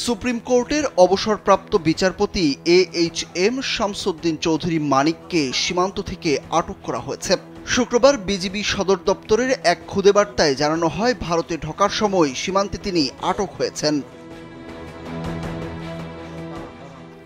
Supreme কোর্টের অবসরপ্রাপ্ত বিচারপতি AHM শামসুদ্দিন চৌধুরী মানিককে সীমান্ত থেকে আটক করা হয়েছে। শুক্রবার বিজিবি সদর দপ্তরের এক খুদে বার্তায় জানানো হয়, ভারতে ঢোকার সময় সীমান্তে তিনি আটক হয়েছেন।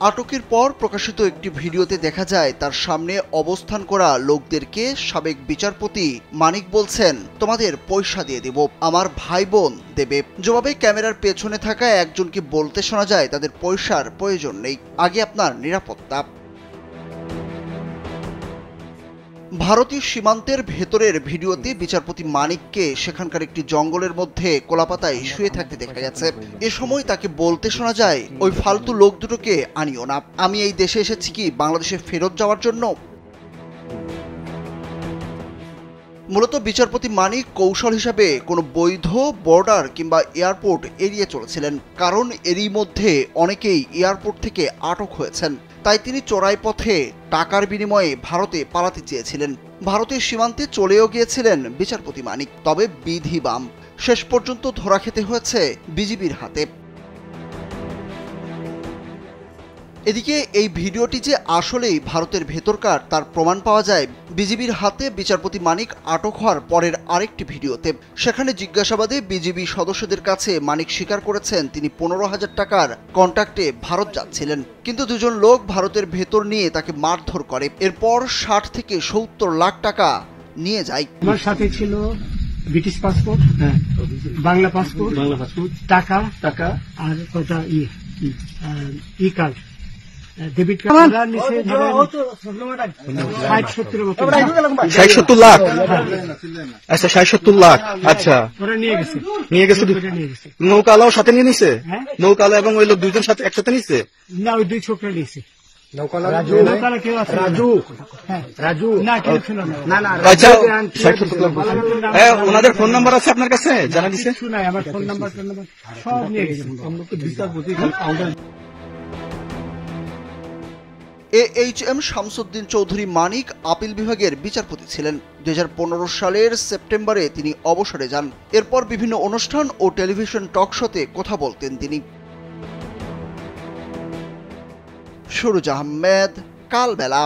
আটকের পর প্রকাশিত একটি ভিডিওতে দেখা যায় তার সামনে অবস্থান করা লোকদেরকে সাবেক বিচারপতি মানিক বলছেন, তোমাদের পয়সা দিয়ে দেব, আমার ভাই বোন দেবে। জবাবে ক্যামেরার পেছনে থাকা একজনকে বলতে শোনা যায়, তাদের পয়সার প্রয়োজন নেই, আগে আপনার নিরাপত্তা। ভারতীয় সীমান্তের ভেতরের ভিডিওতে বিচারপতি মানিককে সেখানকার একটি জঙ্গলের মধ্যে কোলাপাতায় শুয়ে থাকতে দেখা গেছে। এ সময় তাকে বলতে শোনা যায়, ওই ফালতু লোক দুটোকে আনিও না, আমি এই দেশে এসেছি কি বাংলাদেশে ফেরত যাওয়ার জন্য। মূলত বিচারপতি মানিক কৌশল হিসাবে কোনো বৈধ বর্ডার কিংবা এয়ারপোর্ট এড়িয়ে চলেছিলেন, কারণ এরই মধ্যে অনেকেই এয়ারপোর্ট থেকে আটক হয়েছেন। তাই তিনি চোরাই পথে টাকার বিনিময়ে ভারতে পালাতে চেয়েছিলেন। ভারতের সীমান্তে চলেও গিয়েছিলেন বিচারপতি মানিক, তবে বিধি বাম, শেষ পর্যন্ত ধরা খেতে হয়েছে বিজিবির হাতে। এদিকে এই ভিডিওটি যে আসলেই ভারতের ভেতরকার তার প্রমাণ পাওয়া যায় বিজিবির হাতে বিচারপতি মানিক আটক হওয়ার পরের আরেকটি ভিডিওতে। সেখানে জিজ্ঞাসাবাদে বিজিবি সদস্যদের কাছে মানিক স্বীকার করেছেন তিনি 15,000 টাকার কন্ট্রাক্টে ভারত যাচ্ছিলেন, কিন্তু দুজন লোক ভারতের ভেতর নিয়ে তাকে মারধর করে। এরপর 60 থেকে 70 লাখ টাকা নিয়ে যায়। আমার সাথে ছিল ব্রিটিশ পাসপোর্ট, বাংলা পাসপোর্ট, টাকা আর কটা ই কার্ড, ডেবিট কার্ড নিচে 60-70 লাখ। আচ্ছা 60-70 লাখ। আচ্ছা ওরা নিয়ে গেছে। নৌকালাও সাথে নিয়ে নিছে? নৌকালা এবং ওই লোক দুজন সাথে একসাথে নিছে? না, ওই দুই ছোকরা নিয়েছে। ওনাদের ফোন নাম্বার আছে আপনার কাছে? জানা দিচ্ছে? আমার ফোন নাম্বার সব নিয়ে গেছে। AHM শামসুদ্দিন চৌধুরী মানিক আপিল বিভাগের বিচারপতি ছিলেন। 2015 সালের সেপ্টেম্বরে তিনি অবসরে যান। এরপর বিভিন্ন অনুষ্ঠান ও টেলিভিশন টক শোতে কথা বলতেন তিনি। সুরুজ আহমেদ, কালবেলা।